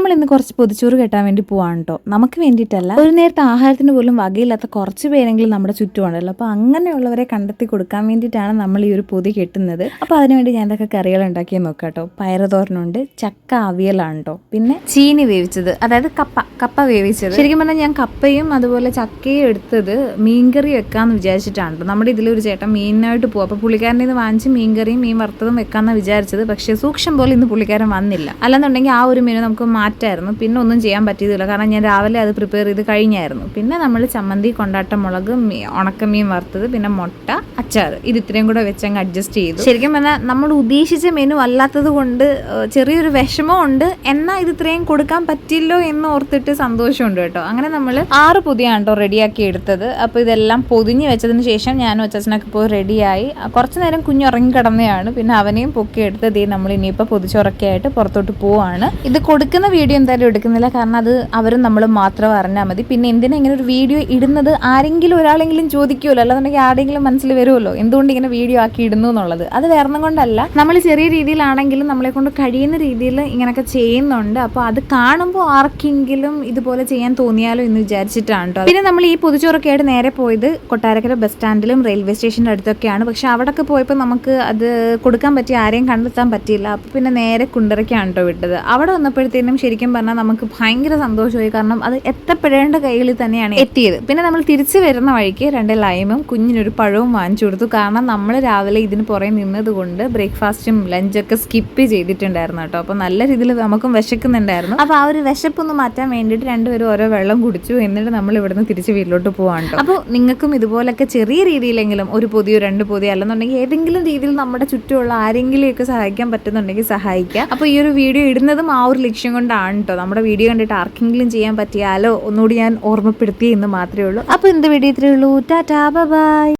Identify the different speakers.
Speaker 1: നമ്മൾ ഇന്ന് കുറച്ച് പൊതിച്ചോറ് കെട്ടാൻ വേണ്ടി പോവാണ് കേട്ടോ. നമുക്ക് വേണ്ടിയിട്ടല്ല, ഒരു നേരത്തെ ആഹാരത്തിന് പോലും വകയില്ലാത്ത കുറച്ച് പേരെങ്കിലും നമ്മുടെ ചുറ്റുമുണ്ടല്ലോ. അപ്പോൾ അങ്ങനെയുള്ളവരെ കണ്ടെത്തി കൊടുക്കാൻ വേണ്ടിയിട്ടാണ് നമ്മൾ ഈ ഒരു പൊതി കെട്ടുന്നത്. അപ്പോൾ അതിനുവേണ്ടി ഞാൻ എന്തൊക്കെ കറികൾ ഉണ്ടാക്കിയെന്ന് നോക്കാം കേട്ടോ. പയറുതോരനുണ്ട്, ചക്ക അവിയലാണ് കേട്ടോ, പിന്നെ ചീനി വേവിച്ചത്, അതായത് കപ്പ വേവിച്ചത്. ശരിക്കും പറഞ്ഞാൽ ഞാൻ കപ്പയും അതുപോലെ ചക്കയും എടുത്തത് മീൻകറി വെക്കാമെന്ന് വിചാരിച്ചിട്ടാണ്. നമ്മുടെ ഇതിലൊരു ചേട്ടൻ മീനായിട്ട് പോകും. അപ്പോൾ പുള്ളിക്കാരൻ്റെ ഇത് വാങ്ങിച്ച് മീൻകറിയും മീൻ വറുത്തതും വെക്കാമെന്നാണ് വിചാരിച്ചത്. പക്ഷേ സൂക്ഷ്മം പോലെ ഇന്ന് പുള്ളിക്കാരൻ വന്നില്ല. അല്ലെന്നുണ്ടെങ്കിൽ ആ ഒരു മെനു നമുക്ക് മാറ്റായിരുന്നു. പിന്നെ ഒന്നും ചെയ്യാൻ പറ്റിയതില്ല, കാരണം ഞാൻ രാവിലെ അത് പ്രിപ്പയർ ചെയ്ത് കഴിഞ്ഞായിരുന്നു. പിന്നെ നമ്മൾ ചമ്മന്തി, കൊണ്ടാട്ട മുളക്, ഉണക്കമീൻ വറുത്തത്, പിന്നെ മുട്ട, അച്ചാർ, ഇത് ഇത്രയും കൂടെ വെച്ചങ്ങ് അഡ്ജസ്റ്റ് ചെയ്തു. ശരിക്കും പറഞ്ഞാൽ നമ്മൾ ഉദ്ദേശിച്ച മെനു അല്ലാത്തത് കൊണ്ട് ചെറിയൊരു വിഷമമുണ്ട്. എന്നാൽ ഇത് ഇത്രയും കൊടുക്കാൻ പറ്റില്ലോ എന്ന് ഓർത്തിട്ട് സന്തോഷമുണ്ട് കേട്ടോ. അങ്ങനെ നമ്മൾ 6 പൊതിയാണ് കേട്ടോ റെഡിയാക്കി എടുത്തത്. അപ്പോൾ ഇതെല്ലാം പൊതിഞ്ഞ് വെച്ചതിന് ശേഷം ഞാനും അച്ഛനൊക്കെ പോയി റെഡിയായി. കുറച്ച് നേരം കുഞ്ഞുറങ്ങി കിടന്നതാണ്. പിന്നെ അവനെയും പൊക്കിയെടുത്ത് നമ്മൾ ഇനിയിപ്പോൾ പൊതിച്ചോറൊക്കെ ആയിട്ട് പുറത്തോട്ട് പോവാണ്. ഇത് കൊടുക്കുന്ന വീഡിയോ എന്തായാലും എടുക്കുന്നില്ല, കാരണം അത് അവരും നമ്മൾ മാത്രം അറിഞ്ഞാൽ മതി. പിന്നെ എന്തിനാ ഇങ്ങനെ ഒരു വീഡിയോ ഇടുന്നത് ആരെങ്കിലും ഒരാളെങ്കിലും ചോദിക്കുമല്ലോ, അല്ലാന്നുണ്ടെങ്കിൽ ആരെങ്കിലും മനസ്സിൽ വരുമല്ലോ എന്തുകൊണ്ട് ഇങ്ങനെ വീഡിയോ ആക്കി ഇടുന്നു എന്നുള്ളത്. അത് വേറെ കൊണ്ടല്ല, നമ്മൾ ചെറിയ രീതിയിലാണെങ്കിലും നമ്മളെ കൊണ്ട് കഴിയുന്ന രീതിയിൽ ഇങ്ങനെയൊക്കെ ചെയ്യുന്നുണ്ട്. അപ്പോൾ അത് കാണുമ്പോൾ ആർക്കെങ്കിലും ഇതുപോലെ ചെയ്യാൻ തോന്നിയാലോ എന്ന് വിചാരിച്ചിട്ടാണ് കേട്ടോ. പിന്നെ നമ്മൾ ഈ പൊതിച്ചോറൊക്കെ ആയിട്ട് നേരെ പോയത് കൊട്ടാരക്കര ബസ് സ്റ്റാൻഡിലും റെയിൽവേ സ്റ്റേഷൻ്റെ അടുത്തൊക്കെയാണ്. പക്ഷെ അവിടെയൊക്കെ പോയപ്പോൾ നമുക്ക് അത് കൊടുക്കാൻ പറ്റിയ ആരെയും കണ്ടെത്താൻ പറ്റിയില്ല. അപ്പോൾ പിന്നെ നേരെ കുണ്ടറയ്ക്കാണ് കേട്ടോ വിട്ടത്. അവിടെ വന്നപ്പോഴത്തേനും ശരിക്കും പറഞ്ഞാൽ നമുക്ക് ഭയങ്കര സന്തോഷമായി, കാരണം അത് എത്തപ്പെടേണ്ട കൈകളിൽ തന്നെയാണ് എത്തിയത്. പിന്നെ നമ്മൾ തിരിച്ചു വരുന്ന വഴിക്ക് 2 ലൈമും കുഞ്ഞിനൊരു പഴവും വാങ്ങിച്ചു കൊടുത്തു. കാരണം നമ്മൾ രാവിലെ ഇതിന് പുറകെ നിന്നത് കൊണ്ട് ബ്രേക്ക്ഫാസ്റ്റും ലഞ്ചൊക്കെ സ്കിപ്പ് ചെയ്തിട്ടുണ്ടായിരുന്നു കേട്ടോ. അപ്പോൾ നല്ല രീതിയിൽ നമുക്കും വിശക്കുന്നുണ്ടായിരുന്നു. അപ്പോൾ ആ ഒരു വിശപ്പൊന്ന് മാറ്റാൻ വേണ്ടിയിട്ട് 2 പേരും ഓരോ വെള്ളം കുടിച്ചു. എന്നിട്ട് നമ്മൾ ഇവിടുന്ന് തിരിച്ച് വീട്ടിലോട്ട് പോവാണ് കേട്ടോ. അപ്പോൾ നിങ്ങൾക്കും ഇതുപോലൊക്കെ ചെറിയ രീതിയിലെങ്കിലും ഒരു പൊതിയോ 2 പൊതിയോ അല്ലെന്നുണ്ടെങ്കിൽ ഏതെങ്കിലും രീതിയിൽ നമ്മുടെ ചുറ്റുമുള്ള ആരെങ്കിലുമൊക്കെ സഹായിക്കാൻ പറ്റുന്നുണ്ടെങ്കിൽ സഹായിക്കുക. അപ്പോൾ ഈ ഒരു വീഡിയോ ഇടുന്നതും ആ ഒരു ലക്ഷ്യം കൊണ്ടാണ് കേട്ടോ. നമ്മുടെ വീഡിയോ കണ്ടിട്ട് ആർക്കെങ്കിലും ചെയ്യാൻ പറ്റിയാലോ ഒന്നുകൂടി ഞാൻ ഓർമ്മപ്പെടുത്തി എന്ന് മാത്രമേ ഉള്ളൂ. അപ്പോൾ ഇന്നത്തെ വീഡിയോ ഇത്രയേ ഉള്ളൂ. ടാറ്റാ, ബൈ.